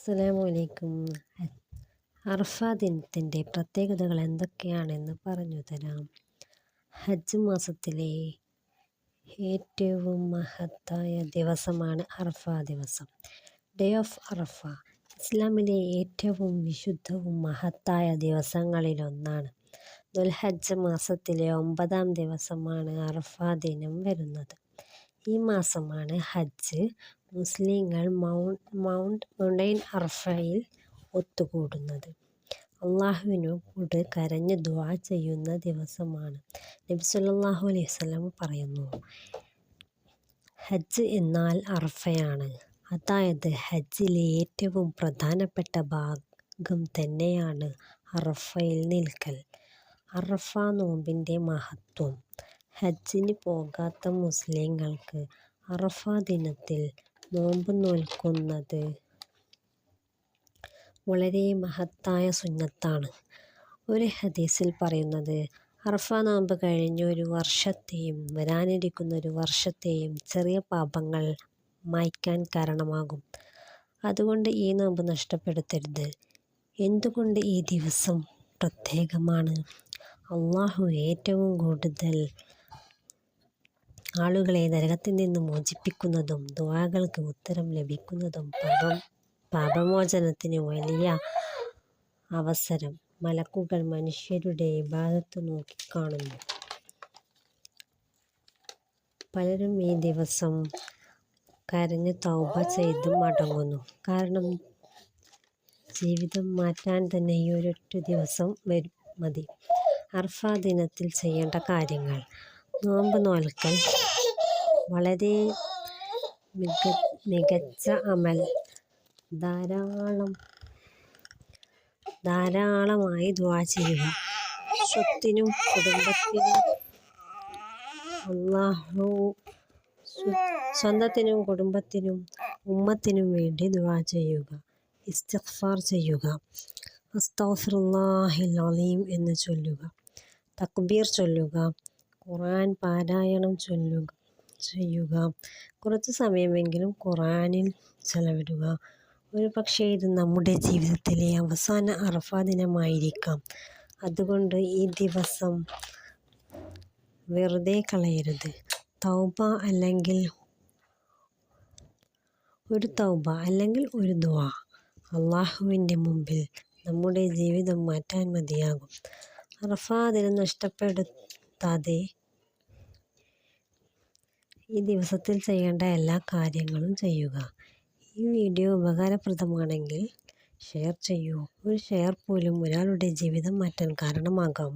അസ്സലാമു അലൈക്കും. അറഫ ദിനത്തിൻ്റെ പ്രത്യേകതകൾ എന്തൊക്കെയാണെന്ന് പറഞ്ഞു തരാം. ഹജ്ജ് മാസത്തിലെ ഏറ്റവും മഹത്തായ ദിവസമാണ് അറഫ ദിവസം. ഡേ ഓഫ് അറഫ ഇസ്ലാമിലെ ഏറ്റവും വിശുദ്ധവും മഹത്തായ ദിവസങ്ങളിലൊന്നാണ്. ദുൽഹജ്ജ് മാസത്തിലെ 9-ാം ദിവസമാണ് അറഫ ദിനം വരുന്നത്. ഈ മാസമാണ് ഹജ്ജ് മുസ്ലിങ്ങൾ മൗണ്ടൈൻ അറഫയിൽ ഒത്തുകൂടുന്നത്. അള്ളാഹുവിനോട് കരഞ്ഞ് ദുആ ചെയ്യുന്ന ദിവസമാണ്. നബി സല്ലല്ലാഹു അലൈഹി വസല്ലം പറയുന്നു, ഹജ്ജ് എന്നാൽ അറഫയാണ്. അതായത് ഹജ്ജിലെ ഏറ്റവും പ്രധാനപ്പെട്ട ഭാഗം തന്നെയാണ് അറഫയിൽ നിൽക്കൽ. അറഫ നോമ്പിൻ്റെ മഹത്വം. ഹജ്ജിന് പോകാത്ത മുസ്ലിങ്ങൾക്ക് അറഫ ദിനത്തിൽ നോമ്പ് നോൽക്കുന്നത് വളരെ മഹത്തായ സുന്നത്താണ്. ഒരു ഹദീസിൽ പറയുന്നത്, അറഫ നോമ്പ് കഴിഞ്ഞ ഒരു വർഷത്തെയും വരാനിരിക്കുന്ന ഒരു വർഷത്തെയും ചെറിയ പാപങ്ങൾ മായ്ക്കാൻ കാരണമാകും. അതുകൊണ്ട് ഈ നോമ്പ് നഷ്ടപ്പെടുത്തരുത്. എന്തുകൊണ്ട് ഈ ദിവസം പ്രത്യേകമാണ്? അള്ളാഹു ഏറ്റവും കൂടുതൽ ആളുകളെ നരകത്തിൽ നിന്ന് മോചിപ്പിക്കുന്നതും ദുആകൾക്ക് ഉത്തരം ലഭിക്കുന്നതും പാപമോചനത്തിന് വലിയ അവസരം. മലക്കുകൾ മനുഷ്യരുടെ ഇബാദത്ത് നോക്കിക്കാണുന്നു. പലരും ഈ ദിവസം കരഞ്ഞ് തൗബ ചെയ്ത് മടങ്ങുന്നു. കാരണം ജീവിതം മാറ്റാൻ തന്നെ ഈ ഒരൊറ്റ ദിവസം മതി. അറഫ ദിനത്തിൽ ചെയ്യേണ്ട കാര്യങ്ങൾ: നോമ്പ് നോൽക്കൽ വളരെ മികച്ച അമൽ. ധാരാളമായി ദുആ ചെയ്യുക. സ്വന്തത്തിനും കുടുംബത്തിനും ഉമ്മത്തിനും വേണ്ടി ദുആ ചെയ്യുക. ഇസ്തിഗ്ഫാർ ചെയ്യുക. അസ്തഗ്ഫിറുല്ലാഹിൽ അലീം എന്ന് ചൊല്ലുക. തക്ബീർ ചൊല്ലുക. ഖുർആൻ പാരായണം ചെയ്യുക. കുറച്ച് സമയമെങ്കിലും ഖുർആനിൽ ചെലവിടുക. ഒരുപക്ഷേ ഇത് നമ്മുടെ ജീവിതത്തിലെ അവസാന അറഫ ദിനമായിരിക്കാം. അതുകൊണ്ട് ഈ ദിവസം വെറുതെ കളയരുത്. തൗബ അല്ലെങ്കിൽ ഒരു ദുആ അള്ളാഹുവിൻ്റെ മുമ്പിൽ നമ്മുടെ ജീവിതം മാറ്റാൻ മതിയാകും. അറഫ ദിനം നഷ്ടപ്പെടുത്താതെ ഈ ദിവസത്തിൽ ചെയ്യേണ്ട എല്ലാ കാര്യങ്ങളും ചെയ്യുക. ഈ വീഡിയോ ഉപകാരപ്രദമാണെങ്കിൽ ഷെയർ ചെയ്യൂ. ഒരു ഷെയർ പോലും ഒരാളുടെ ജീവിതം മാറ്റാൻ കാരണമാകാം.